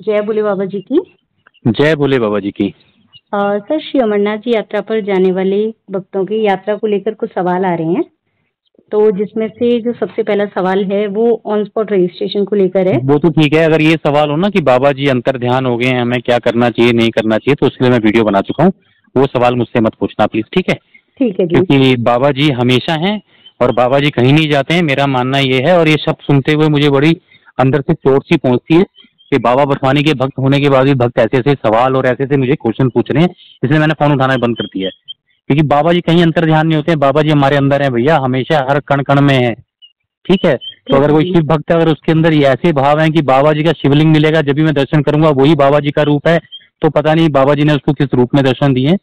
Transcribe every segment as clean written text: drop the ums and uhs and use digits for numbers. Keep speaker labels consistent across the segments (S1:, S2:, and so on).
S1: जय भोले बाबा जी की।
S2: जय भोले बाबा जी की।
S1: सर, श्री अमरनाथ जी यात्रा पर जाने वाले भक्तों की यात्रा को लेकर कुछ सवाल आ रहे हैं। तो जिसमें से जो सबसे पहला सवाल है वो ऑन स्पॉट रजिस्ट्रेशन को लेकर है।
S2: वो तो ठीक है, अगर ये सवाल हो ना कि बाबा जी अंतर ध्यान हो गए हैं, हमें क्या करना चाहिए नहीं करना चाहिए, तो उसके लिए मैं वीडियो बना चुका हूँ। वो सवाल मुझसे मत पूछना प्लीज, ठीक है?
S1: ठीक है जी।
S2: क्योंकि बाबा जी हमेशा हैं और बाबा जी कहीं नहीं जाते हैं, मेरा मानना ये है। और ये शब्द सुनते हुए मुझे बड़ी अंदर से चोट सी पहुंचती है कि बाबा बसवानी के भक्त होने के बाद भी भक्त ऐसे ऐसे सवाल और ऐसे ऐसे मुझे क्वेश्चन पूछ रहे हैं, इसलिए मैंने फोन उठाना बंद कर दिया है। क्योंकि बाबा जी कहीं अंतर ध्यान नहीं होते हैं, बाबा जी हमारे अंदर है भैया, हमेशा हर कण कण में है। ठीक है? तो
S1: ठीक
S2: अगर
S1: है
S2: कोई
S1: जी।
S2: शिव भक्त है, अगर उसके अंदर ये ऐसे भाव हैं कि बाबा जी का शिवलिंग मिलेगा जब भी मैं दर्शन करूंगा वही बाबा जी का रूप है, तो पता नहीं बाबा जी ने उसको किस रूप में दर्शन दिए।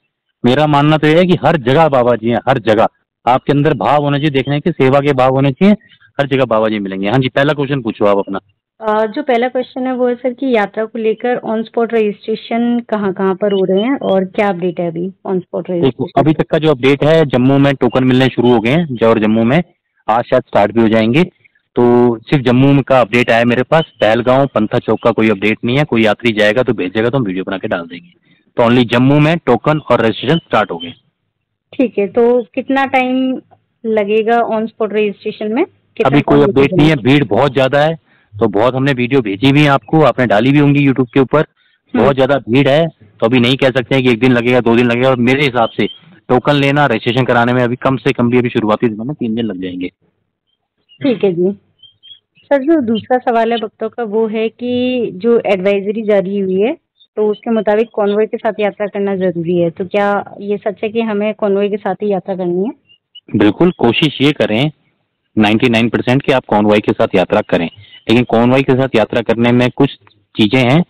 S2: मेरा मानना तो यह है कि हर जगह बाबा जी हैं, हर जगह। आपके अंदर भाव होने चाहिए, देखने के सेवा के भाव होने चाहिए, हर जगह बाबा जी मिलेंगे। हाँ जी, पहला क्वेश्चन पूछो आप अपना।
S1: जो पहला क्वेश्चन है वो है सर कि यात्रा को लेकर ऑन स्पॉट रजिस्ट्रेशन कहाँ कहाँ पर हो रहे हैं और क्या अपडेट है अभी ऑन स्पॉट
S2: देखो,
S1: रजिस्ट्रेशन
S2: अभी
S1: पर।
S2: तक का जो अपडेट है, जम्मू में टोकन मिलने शुरू हो गए हैं, जौहर जम्मू में। आज शायद स्टार्ट भी हो जाएंगे। तो सिर्फ जम्मू में का अपडेट आया मेरे पास, पहलगांव पंथा चौक का कोई अपडेट नहीं है। कोई यात्री जाएगा तो भेजेगा तो हम वीडियो बना के डाल देंगे। तो ओनली जम्मू में टोकन और रजिस्ट्रेशन स्टार्ट हो गए।
S1: ठीक है, तो कितना टाइम लगेगा ऑन स्पॉट रजिस्ट्रेशन में, कितना
S2: अभी कोई
S1: टाइम लेके
S2: अपडेट नहीं है,
S1: जाएंगे।
S2: भीड़ बहुत ज्यादा है। तो बहुत हमने वीडियो भेजी भी है आपको, आपने डाली भी होंगी यूट्यूब के ऊपर।
S1: हम्म।
S2: बहुत ज्यादा भीड़ है। तो अभी नहीं कह सकते हैं कि एक दिन लगेगा, 2 दिन लगेगा। और मेरे हिसाब से टोकन लेना, रजिस्ट्रेशन कराने में अभी कम से कम भी अभी शुरुआती दिनों में 3 दिन लग जाएंगे।
S1: ठीक है जी। सर, जो दूसरा सवाल है भक्तों का वो है कि जो एडवाइजरी जारी हुई है तो उसके मुताबिक कॉन्वॉय के साथ यात्रा करना जरूरी है, तो क्या ये सच है कि हमें कॉन्वॉय के साथ ही यात्रा करनी है।
S2: बिल्कुल कोशिश ये करें 99% कि आप कॉन्वॉय के साथ यात्रा करें। लेकिन कॉन्वॉय के साथ यात्रा करने में कुछ चीजें हैं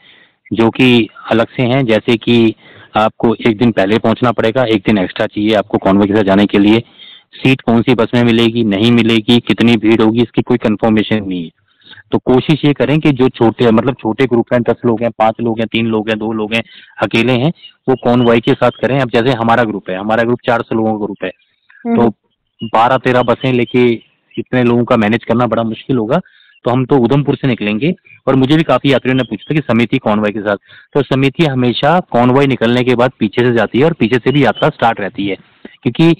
S2: जो कि अलग से हैं। जैसे कि आपको एक दिन पहले पहुंचना पड़ेगा, एक दिन एक्स्ट्रा चाहिए आपको कॉन्वॉय के साथ जाने के लिए। सीट कौन सी बस में मिलेगी नहीं मिलेगी, कितनी भीड़ होगी, इसकी कोई कंफर्मेशन नहीं है। तो कोशिश ये करें कि जो छोटे मतलब छोटे ग्रुप हैं, 10 लोग हैं, 5 लोग हैं, 3 लोग हैं, 2 लोग हैं, अकेले हैं, वो कॉन्वॉय के साथ करें। अब जैसे हमारा ग्रुप है, हमारा ग्रुप 400 लोगों का ग्रुप है। तो
S1: हम्म।
S2: 12-13 बसें लेके इतने लोगों का मैनेज करना बड़ा मुश्किल होगा। तो हम तो उधमपुर से निकलेंगे। और मुझे भी काफी यात्रियों ने पूछा कि समिति कॉन्वॉय के साथ, तो समिति हमेशा कॉन्वॉय निकलने के बाद पीछे से जाती है और पीछे से भी यात्रा स्टार्ट रहती है। क्योंकि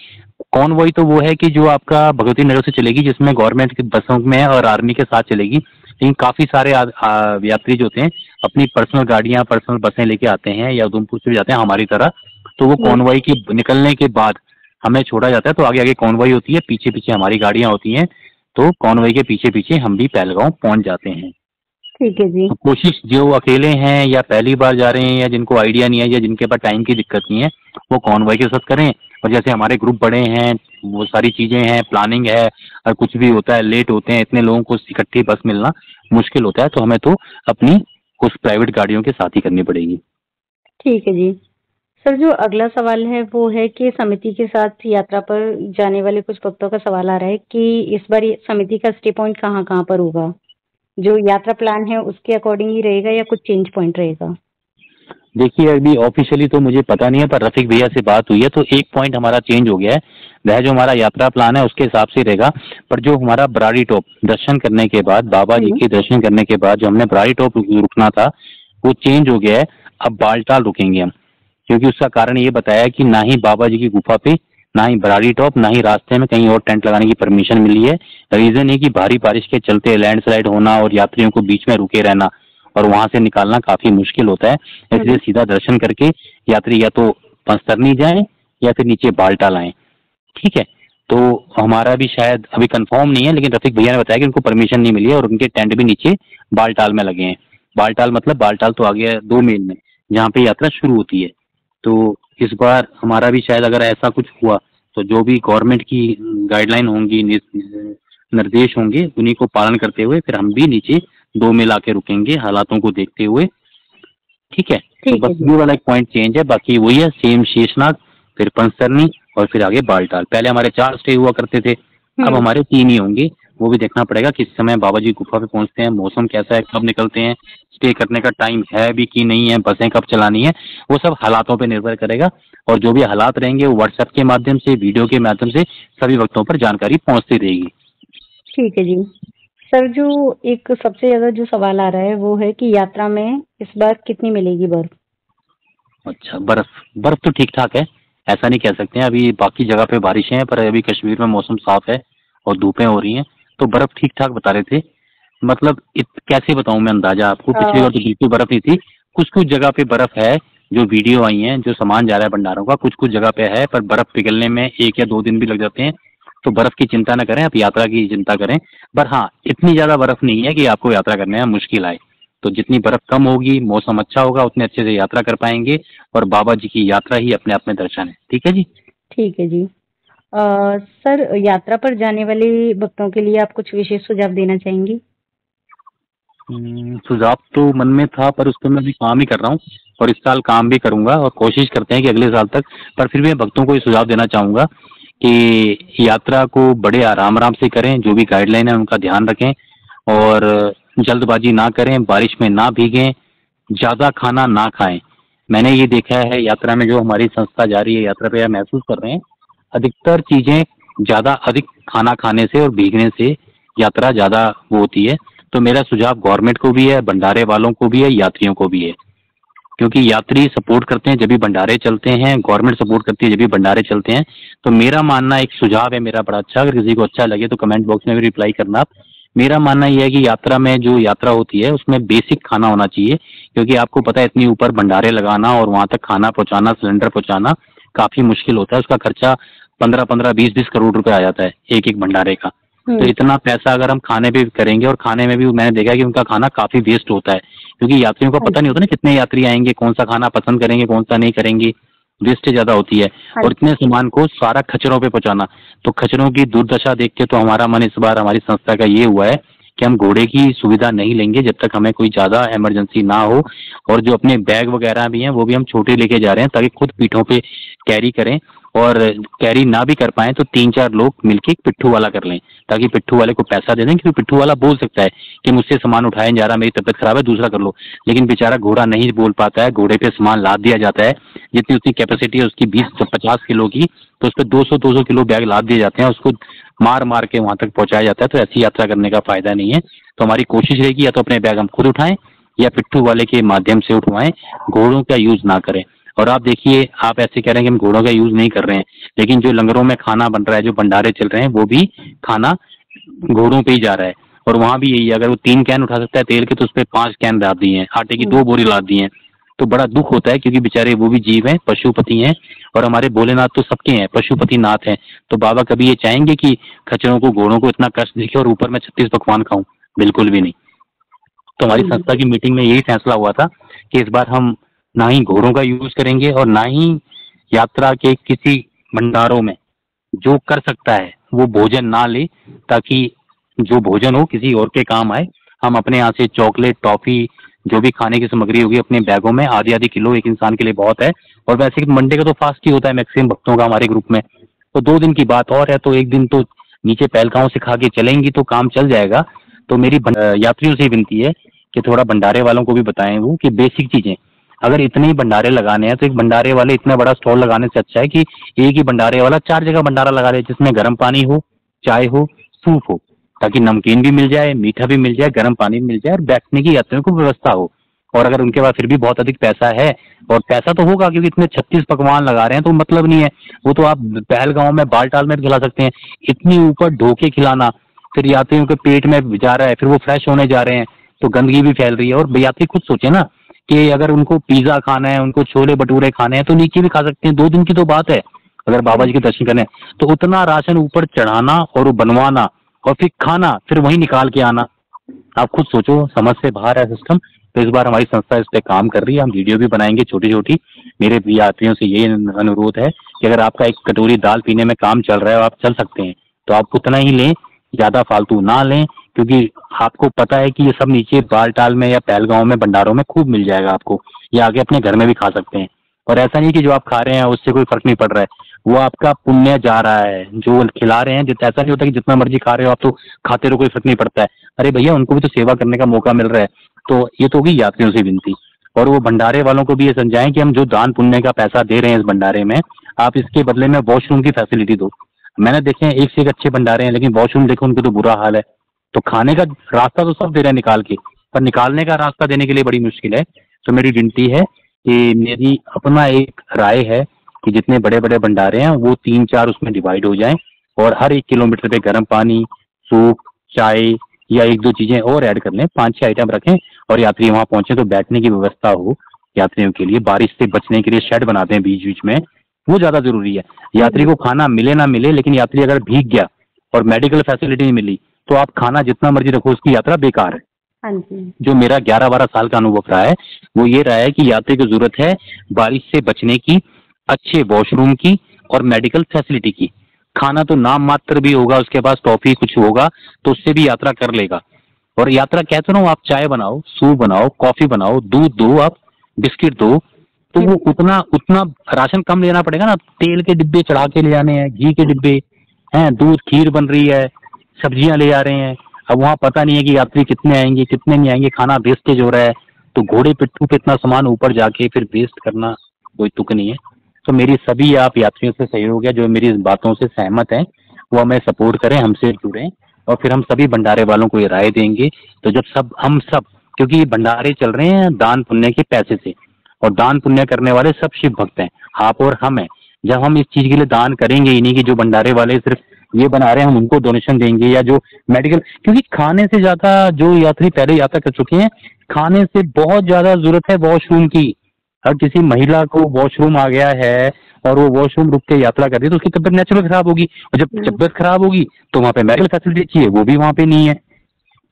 S2: कॉन्वॉय तो वो है कि जो आपका भगवती नगर से चलेगी, जिसमें गवर्नमेंट की बसों में और आर्मी के साथ चलेगी। लेकिन काफी सारे यात्री जो होते हैं अपनी पर्सनल गाड़ियां, पर्सनल बसें लेके आते हैं, या उधमपुर से भी जाते हैं हमारी तरह। तो वो
S1: जी।
S2: कॉन्वॉय की निकलने के बाद हमें छोड़ा जाता है। तो आगे आगे कॉन्वॉय होती है, पीछे पीछे हमारी गाड़ियां होती हैं। तो कॉन्वॉय के पीछे पीछे हम भी पहलगांव पहुंच जाते हैं।
S1: ठीक है जी।
S2: तो कोशिश, जो अकेले हैं या पहली बार जा रहे हैं या जिनको आइडिया नहीं है या जिनके पास टाइम की दिक्कत नहीं है, वो कॉन्वॉय के साथ करें। और जैसे हमारे ग्रुप बड़े हैं, वो सारी चीजें हैं, प्लानिंग है, और कुछ भी होता है, लेट होते हैं, इतने लोगों को इकट्ठी बस मिलना मुश्किल होता है, तो हमें तो अपनी उस प्राइवेट गाड़ियों के साथ ही करनी पड़ेगी।
S1: ठीक है जी। सर, जो अगला सवाल है वो है कि समिति के साथ यात्रा पर जाने वाले कुछ भक्तों का सवाल आ रहा है कि इस बार ये समिति का स्टे पॉइंट कहाँ कहाँ पर होगा। जो यात्रा प्लान है उसके अकॉर्डिंग ही रहेगा या कुछ चेंज पॉइंट रहेगा।
S2: देखिए, अभी ऑफिशियली तो मुझे पता नहीं है, पर रफीक भैया से बात हुई है तो एक पॉइंट हमारा चेंज हो गया है। वह जो हमारा यात्रा प्लान है उसके हिसाब से रहेगा। पर जो हमारा बराड़ी टॉप दर्शन करने के बाद, बाबा जी
S1: हम्म।
S2: के दर्शन करने के बाद जो हमने बराड़ी टॉप रुकना था, वो चेंज हो गया है। अब बालटाल रुकेंगे हम। क्योंकि उसका कारण ये बताया कि ना ही बाबा जी की गुफा पे, ना ही बराड़ी टॉप, ना ही रास्ते में कहीं और टेंट लगाने की परमिशन मिली है। रीजन है कि भारी बारिश के चलते लैंडस्लाइड होना और यात्रियों को बीच में रुके रहना और वहां से निकालना काफी मुश्किल होता है। इसलिए
S1: हम्म।
S2: सीधा दर्शन करके यात्री या तो पंचतरनी जाएं या फिर नीचे बालटाल आए। ठीक है? तो हमारा भी शायद अभी कंफर्म नहीं है, लेकिन रफीक भैया ने बताया कि उनको परमिशन नहीं मिली है और उनके टेंट भी नीचे बालटाल में लगे हैं। बालटाल मतलब बालटाल तो आ गया 2 मील में, जहाँ पे यात्रा शुरू होती है। तो इस बार हमारा भी शायद अगर ऐसा कुछ हुआ तो जो भी गवर्नमेंट की गाइडलाइन होंगी, निर्देश होंगे, उन्हीं को पालन करते हुए फिर हम भी नीचे 2 मील आके रुकेंगे, हालातों को देखते हुए। ठीक है? तो
S1: ठीक
S2: बस
S1: है जी।
S2: ये वाला एक पॉइंट चेंज है, बाकी वही है सेम। शेषनाग, फिर पंचतरनी, और फिर आगे बालटाल। पहले हमारे 4 स्टे हुआ करते थे, अब
S1: हम्म।
S2: हमारे 3 ही होंगे। वो भी देखना पड़ेगा किस समय बाबा जी गुफा पे पहुंचते हैं, मौसम कैसा है, कब निकलते हैं, स्टे करने का टाइम है भी कि नहीं है, बसें कब चलानी है, वो सब हालातों पे निर्भर करेगा। और जो भी हालात रहेंगे वो व्हाट्सएप के माध्यम से, वीडियो के माध्यम से सभी वक्तों पर जानकारी पहुंचती रहेगी।
S1: ठीक है जी। सर जो एक सबसे ज्यादा जो सवाल आ रहा है वो है कि यात्रा में इस बार कितनी मिलेगी बर्फ?
S2: अच्छा, बर्फ बर्फ तो ठीक ठाक है, ऐसा नहीं कह सकते हैं। अभी बाकी जगह पे बारिशें हैं, पर अभी कश्मीर में मौसम साफ है और धूपें हो रही हैं, तो बर्फ ठीक ठाक बता रहे थे। मतलब कैसे बताऊं मैं अंदाजा आपको, पिछली बार तो बिल्कुल बर्फ नहीं थी। कुछ कुछ जगह पे बर्फ है, जो वीडियो आई है, जो सामान जा रहा है भंडारों का, कुछ कुछ जगह पे है, पर बर्फ पिघलने में 1 या 2 दिन भी लग जाते हैं। तो बर्फ की चिंता न करें, आप यात्रा की चिंता करें। पर हाँ, इतनी ज्यादा बर्फ नहीं है कि आपको यात्रा करने में मुश्किल आए। तो जितनी बर्फ कम होगी, मौसम अच्छा होगा, उतने अच्छे से यात्रा कर पाएंगे। और बाबा जी की यात्रा ही अपने आप में दर्शन है। ठीक है जी।
S1: ठीक है जी। सर यात्रा पर जाने वाले भक्तों के लिए आप कुछ विशेष सुझाव देना चाहेंगे?
S2: सुझाव तो मन में था, पर उस पर मैं अभी काम ही कर रहा हूँ, और इस साल काम भी करूंगा, और कोशिश करते हैं कि अगले साल तक। पर फिर भी मैं भक्तों को ये सुझाव देना चाहूंगा कि यात्रा को बड़े आराम आराम से करें, जो भी गाइडलाइन है उनका ध्यान रखें, और जल्दबाजी ना करें, बारिश में ना भीगें, ज्यादा खाना ना खाएं। मैंने ये देखा है यात्रा में, जो हमारी संस्था जा रही है यात्रा पे, महसूस कर रहे हैं अधिकतर चीजें ज्यादा अधिक खाना खाने से और भीगने से यात्रा ज्यादा वो होती है। तो मेरा सुझाव गवर्नमेंट को भी है, भंडारे वालों को भी है, यात्रियों को भी है, क्योंकि यात्री सपोर्ट करते हैं जब भी भंडारे चलते हैं, गवर्नमेंट सपोर्ट करती है जब भी भंडारे चलते हैं। तो मेरा मानना, एक सुझाव है मेरा बड़ा अच्छा, अगर किसी को अच्छा लगे तो कमेंट बॉक्स में भी रिप्लाई करना आप। मेरा मानना यह है कि यात्रा में जो यात्रा होती है उसमें बेसिक खाना होना चाहिए, क्योंकि आपको पता है इतनी ऊपर भंडारे लगाना और वहां तक खाना पहुंचाना, सिलेंडर पहुंचाना काफी मुश्किल होता है। उसका खर्चा 15-15, 20-20 करोड़ रुपए आ जाता है एक एक भंडारे का। तो इतना पैसा अगर हम खाने पे करेंगे, और खाने में भी मैंने देखा है कि उनका खाना काफी वेस्ट होता है, क्योंकि यात्रियों को पता नहीं होता ना कितने यात्री आएंगे, कौन सा खाना पसंद करेंगे, कौन सा नहीं करेंगे, वेस्टेज ज्यादा होती है। और इतने सामान को सारा खच्चरों पे पहुंचाना, तो खच्चरों की दुर्दशा देख के तो हमारा मन इस बार हमारी संस्था का ये हुआ है कि हम घोड़े की सुविधा नहीं लेंगे जब तक हमें कोई ज्यादा इमरजेंसी ना हो। और जो अपने बैग वगैरह भी हैं वो भी हम छोटे लेके जा रहे हैं, ताकि खुद पीठों पे कैरी करें, और कैरी ना भी कर पाए तो 3-4 लोग मिलके एक पिट्ठू वाला कर लें, ताकि पिट्ठू वाले को पैसा दे दें, क्योंकि पिट्ठू वाला बोल सकता है कि मुझसे सामान उठाया नहीं जा रहा, मेरी तबियत खराब है, दूसरा कर लो। लेकिन बेचारा घोड़ा नहीं बोल पाता है, घोड़े पे सामान लाद दिया जाता है, जितनी उसकी कैपेसिटी है उसकी 20-50 किलो की, तो उस पर 200-200 किलो बैग लाद दिए जाते हैं, उसको मार मार के वहां तक पहुंचाया जाता है। तो ऐसी यात्रा करने का फायदा नहीं है। तो हमारी कोशिश रहेगी या तो अपने बैग हम खुद उठाएं, या पिट्ठू वाले के माध्यम से उठवाएं, घोड़ों का यूज ना करें। और आप देखिए, आप ऐसे कह रहे हैं कि हम घोड़ों का यूज नहीं कर रहे हैं, लेकिन जो लंगरों में खाना बन रहा है, जो भंडारे चल रहे हैं, वो भी खाना घोड़ों पे ही जा रहा है। और वहां भी यही है, अगर वो 3 कैन उठा सकता है तेल के, तो उस पर 5 कैन लाद दिए हैं, आटे की 2 बोरी लाद दी हैं। तो बड़ा दुख होता है, क्योंकि बेचारे वो भी जीव हैं, पशुपति हैं, और हमारे भोलेनाथ तो सबके हैं, पशुपति नाथ हैं। तो बाबा कभी ये चाहेंगे कि खच्चरों को, घोड़ों को इतना कष्ट दिखे और ऊपर मैं 36 पकवान खाऊं? बिल्कुल भी नहीं। तो हमारी संस्था की मीटिंग में यही फैसला हुआ था कि इस बार हम ना ही घोड़ों का यूज करेंगे, और ना ही यात्रा के किसी भंडारों में जो कर सकता है वो भोजन ना ले, ताकि जो भोजन हो किसी और के काम आए। हम अपने यहाँ से चॉकलेट, टॉफी, जो भी खाने की सामग्री होगी अपने बैगों में, आधी आधी किलो एक इंसान के लिए बहुत है। और वैसे मंडे का तो फास्ट ही होता है मैक्सिमम भक्तों का हमारे ग्रुप में, तो 2 दिन की बात और है, तो एक दिन तो नीचे पहलगांव से खा के चलेंगी तो काम चल जाएगा। तो मेरी यात्रियों से विनती है कि थोड़ा भंडारे वालों को भी बताएं वो, कि बेसिक चीजें, अगर इतने ही भंडारे लगाने हैं तो एक भंडारे वाले इतना बड़ा स्टॉल लगाने से अच्छा है कि एक ही भंडारे वाला 4 जगह भंडारा लगा ले, जिसमें गर्म पानी हो, चाय हो, सूप हो, ताकि नमकीन भी मिल जाए, मीठा भी मिल जाए, गर्म पानी भी मिल जाए, और बैठने की यात्रियों को व्यवस्था हो। और अगर उनके पास फिर भी बहुत अधिक पैसा है, और पैसा तो होगा क्योंकि इतने 36 पकवान लगा रहे हैं, तो मतलब नहीं है, वो तो आप पहलगांव में बालटाल में भी खिला सकते हैं। इतनी ऊपर ढोके खिलाना, फिर यात्रियों के पेट में जा रहा है, फिर वो फ्रेश होने जा रहे हैं, तो गंदगी भी फैल रही है। और यात्री खुद सोचे ना कि अगर उनको पिज्जा खाना है, उनको छोले भटूरे खाने हैं, तो नीचे भी खा सकते हैं, 2 दिन की तो बात है। अगर बाबा जी के दर्शन करने हैं तो उतना राशन ऊपर चढ़ाना और वो बनवाना, और फिर खाना, फिर वहीं निकाल के आना, आप खुद सोचो, समझ से बाहर है सिस्टम। तो इस बार हमारी संस्था इस पे काम कर रही है, हम वीडियो भी बनाएंगे छोटी छोटी। मेरे यात्रियों से ये अनुरोध है कि अगर आपका एक कटोरी दाल पीने में काम चल रहा है और आप चल सकते हैं, तो आप उतना ही लें, ज्यादा फालतू ना लें, क्योंकि आपको पता है कि ये सब नीचे बालटाल में या पहलगांव में भंडारों में खूब मिल जाएगा आपको, या आगे अपने घर में भी खा सकते हैं। और ऐसा नहीं कि जो आप खा रहे हैं उससे कोई फर्क नहीं पड़ रहा है, वो आपका पुण्य जा रहा है, जो खिला रहे हैं। ऐसा नहीं होता कि जितना मर्जी खा रहे हो आप तो खाते रहो, कोई फर्क नहीं पड़ता है। अरे भैया, उनको भी तो सेवा करने का मौका मिल रहा है। तो ये तो होगी यात्रियों से विनती। और वो भंडारे वालों को भी ये समझाएं कि हम जो दान पुण्य का पैसा दे रहे हैं इस भंडारे में, आप इसके बदले में वॉशरूम की फैसिलिटी दो। मैंने देखे हैं एक से एक अच्छे भंडारे हैं, लेकिन वॉशरूम देखो उनके तो बुरा हाल है। तो खाने का रास्ता तो सब दे रहे हैं निकाल के, पर निकालने का रास्ता देने के लिए बड़ी मुश्किल है। तो मेरी विनती है कि मेरी अपना एक राय है कि जितने बड़े बड़े भंडारे हैं वो 3-4 उसमें डिवाइड हो जाएं, और हर 1 किलोमीटर पे गर्म पानी, सूप, चाय या 1-2 चीजें और ऐड कर लें, 5-6 आइटम रखें, और यात्री वहां पहुंचे तो बैठने की व्यवस्था हो यात्रियों के लिए। बारिश से बचने के लिए शेड बनाते हैं बीच बीच में, वो ज्यादा जरूरी है। यात्री को खाना मिले ना मिले, लेकिन यात्री अगर भीग गया और मेडिकल फैसिलिटी नहीं मिली तो आप खाना जितना मर्जी रखो, उसकी यात्रा बेकार है।
S1: हाँ जी।
S2: जो मेरा 11-12 साल का अनुभव रहा है वो ये रहा है कि यात्री को जरूरत है बारिश से बचने की, अच्छे वॉशरूम की और मेडिकल फैसिलिटी की। खाना तो नाम मात्र भी होगा, उसके पास टॉफी कुछ होगा तो उससे भी यात्रा कर लेगा। और यात्रा कहते ना, आप चाय बनाओ, सूप बनाओ, कॉफी बनाओ, दूध दो, आप बिस्किट दो, तो वो उतना उतना राशन कम लेना पड़ेगा ना। तेल के डिब्बे चढ़ा के ले जाने हैं, घी के डिब्बे हैं, दूध खीर बन रही है, सब्जियां ले जा रहे हैं। अब वहां पता नहीं है कि यात्री कितने आएंगे कितने नहीं आएंगे, खाना वेस्टेज हो रहा है। तो घोड़े पिट्ठू पे इतना सामान ऊपर जाके फिर वेस्ट करना कोई तुक नहीं है। तो मेरी सभी आप यात्रियों से सहयोग है, जो मेरी बातों से सहमत हैं वो हमें सपोर्ट करें, हमसे जुड़ें, और फिर हम सभी भंडारे वालों को ये राय देंगे। तो जब हम सब, क्योंकि ये भंडारे चल रहे हैं दान पुण्य के पैसे से, और दान पुण्य करने वाले सब शिव भक्त हैं, आप और हम हैं। जब हम इस चीज के लिए दान करेंगे ही नहीं कि जो भंडारे वाले सिर्फ ये बना रहे हैं हम उनको डोनेशन देंगे, या जो मेडिकल, क्योंकि खाने से ज्यादा जो यात्री पहले यात्रा कर चुके हैं, खाने से बहुत ज्यादा जरूरत है वॉशरूम की। अगर किसी महिला को वॉशरूम आ गया है और वो वॉशरूम रुक के यात्रा कर रही है तो उसकी तबियत नेचुरल खराब होगी, और जब तबियत खराब होगी तो वहाँ पे मेडिकल फैसिलिटी चाहिए, वो भी वहाँ पे नहीं है।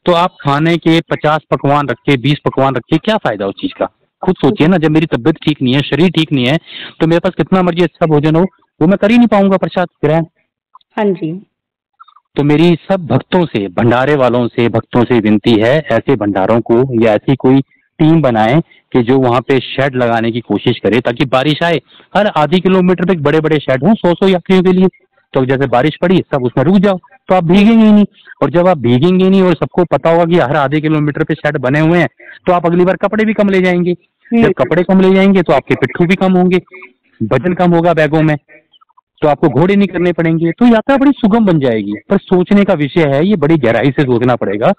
S2: तो आप खाने के 50 पकवान रखे, 20 पकवान रखे, क्या फायदा उस चीज का? खुद सोचिए ना, जब मेरी तबियत ठीक नहीं है, शरीर ठीक नहीं है, तो मेरे पास कितना मर्जी अच्छा भोजन हो वो मैं कर ही नहीं पाऊंगा प्रसाद ग्रहण।
S1: हाँ जी।
S2: तो मेरी सब भक्तों से, भंडारे वालों से, भक्तों से विनती है, ऐसे भंडारों को या ऐसी कोई टीम बनाएं कि जो वहां पे शेड लगाने की कोशिश करे, ताकि बारिश आए हर आधी किलोमीटर पे बड़े बड़े शेड हों 100-100 यात्रियों के लिए। तो जैसे बारिश पड़ी सब उसमें रुक जाओ, तो आप भीगेंगे ही नहीं। और जब आप भीगेंगे ही नहीं और सबको पता होगा कि हर आधे किलोमीटर पे शेड बने हुए हैं, तो आप अगली बार कपड़े भी कम ले जाएंगे। जब कपड़े कम ले जाएंगे तो आपके पिट्ठू भी कम होंगे, वजन कम होगा बैगों में, तो आपको घोड़े नहीं करने पड़ेंगे, तो यात्रा बड़ी सुगम बन जाएगी। पर सोचने का विषय है, ये बड़ी गहराई से सोचना पड़ेगा।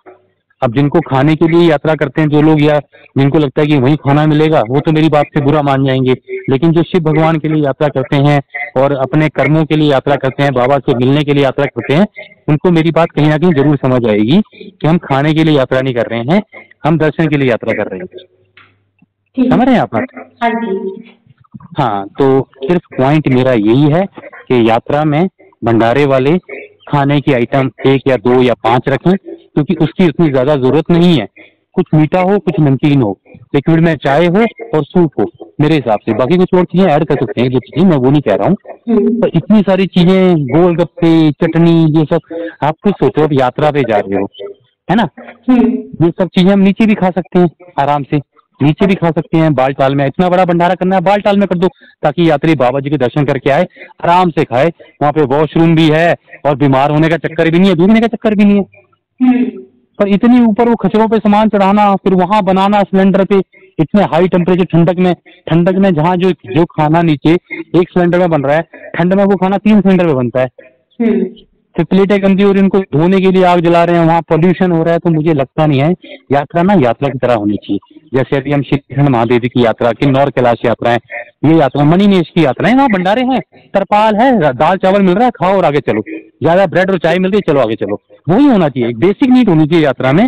S2: अब जिनको खाने के लिए यात्रा करते हैं जो लोग, या जिनको लगता है कि वहीं खाना मिलेगा, वो तो मेरी बात से बुरा मान जाएंगे। लेकिन जो शिव भगवान के लिए यात्रा करते हैं और अपने कर्मों के लिए यात्रा करते हैं, बाबा से मिलने के लिए यात्रा करते हैं, उनको मेरी बात कहीं ना कहीं जरूर समझ आएगी कि हम खाने के लिए यात्रा नहीं कर रहे हैं, हम दर्शन के लिए यात्रा कर रहे हैं। समझ रहे हैं आप बात? हाँ, तो सिर्फ पॉइंट मेरा यही है कि यात्रा में भंडारे वाले खाने की आइटम 1 या 2 या 5 रखें, क्योंकि उसकी उतनी ज्यादा जरूरत नहीं है। कुछ मीठा हो, कुछ नमकीन हो, लिक्विड में चाय हो और सूप हो, मेरे हिसाब से। बाकी कुछ और चीजें ऐड कर सकते हैं, जो चीजें मैं वो नहीं कह रहा हूँ। तो इतनी सारी चीजें, गोलगप्पे, चटनी, ये सब आप कुछ सोचो, अब यात्रा पे जा रहे हो, है ना? ये सब चीजें हम नीचे भी खा सकते हैं, आराम से नीचे भी खा सकते हैं। बालटाल में इतना बड़ा भंडारा करना है, बालटाल में कर दो, ताकि यात्री बाबा जी के दर्शन करके आए, आराम से खाए। वहाँ पे वॉशरूम भी है और बीमार होने का चक्कर भी नहीं है, डूबने का चक्कर भी नहीं है। पर इतनी ऊपर वो खचरों पे सामान चढ़ाना, फिर वहां बनाना सिलेंडर पे, इतने हाई टेम्परेचर, ठंडक में जहाँ जो खाना नीचे 1 सिलेंडर में बन रहा है, ठंड में वो खाना 3 सिलेंडर में बनता है। फिर प्लेटें गंदी हो रही, उनको धोने के लिए आग जला रहे हैं, वहाँ पोल्यूशन हो रहा है। तो मुझे लगता नहीं है यात्रा ना यात्रा की तरह होनी चाहिए। जैसे अभी हम श्री महादेव की यात्रा, किन्नौर कैलाश यात्रा है, ये यात्रा मणिमहेश की यात्रा है, वहाँ भंडारे हैं, तरपाल है, दाल चावल मिल रहा है, खाओ और आगे चलो। ज्यादा ब्रेड और चाय मिल रही है, चलो आगे चलो। वही होना चाहिए, बेसिक नीड होनी चाहिए यात्रा में।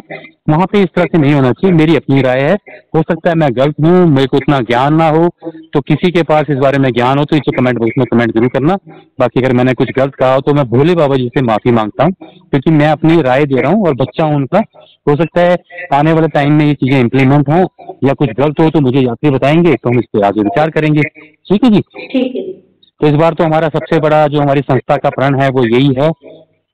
S2: वहाँ पे इस तरह से नहीं होना चाहिए, मेरी अपनी राय है। हो सकता है मैं गलत हूँ, मेरे को इतना ज्ञान ना हो, तो किसी के पास इस बारे में ज्ञान हो तो इसे कमेंट बॉक्स में कमेंट जरूर करना। बाकी अगर मैंने कुछ गलत कहा हो तो मैं भोले बाबा जी से माफी मांगता हूँ, क्योंकि मैं अपनी राय दे रहा हूँ और बच्चा हूँ उनका। हो सकता है आने वाले टाइम में ये चीजें इम्प्लीमेंट हो या कुछ गलत हो तो मुझे यात्री बताएंगे, तो हम इस पर आगे विचार करेंगे। ठीक है जी?
S1: ठीक है।
S2: तो इस बार तो हमारा सबसे बड़ा जो हमारी संस्था का प्रण है वो यही है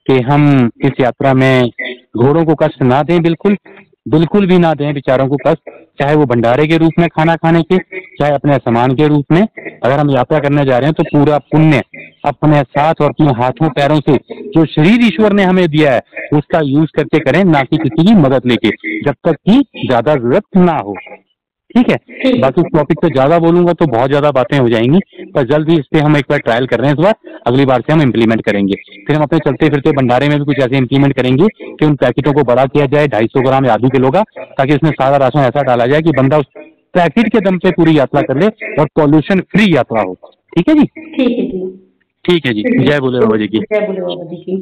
S2: कि हम इस यात्रा में घोड़ों को कष्ट ना दें, बिल्कुल भी ना दें बेचारों को कष्ट, चाहे वो भंडारे के रूप में खाना खाने के, चाहे अपने सामान के रूप में। अगर हम यात्रा करने जा रहे हैं तो पूरा पुण्य अपने साथ और अपने हाथों पैरों से, जो शरीर ईश्वर ने हमें दिया है, उसका यूज करके करें, ना कि किसी की मदद लेके, जब तक कि ज्यादा जरूरत ना हो। ठीक है। बाकी इस टॉपिक पे ज्यादा बोलूंगा तो बहुत ज्यादा बातें हो जाएंगी, पर जल्द ही इस पे हम एक बार ट्रायल कर रहे हैं इस बार, अगली बार से हम इम्प्लीमेंट करेंगे। फिर हम अपने चलते फिरते भंडारे में भी कुछ ऐसे इम्प्लीमेंट करेंगे कि उन पैकेटों को बड़ा किया जाए 250 ग्राम या आधे किलो का, ताकि इसमें सारा राशन ऐसा डाला जाए कि बंदा उस पैकेट के दम पे पूरी यात्रा कर ले और पॉल्यूशन फ्री यात्रा हो। ठीक है जी।
S1: ठीक है जी।
S2: ठीक है जी। जय भोले बाबा जी की।
S1: जय भोले बाबा जी की।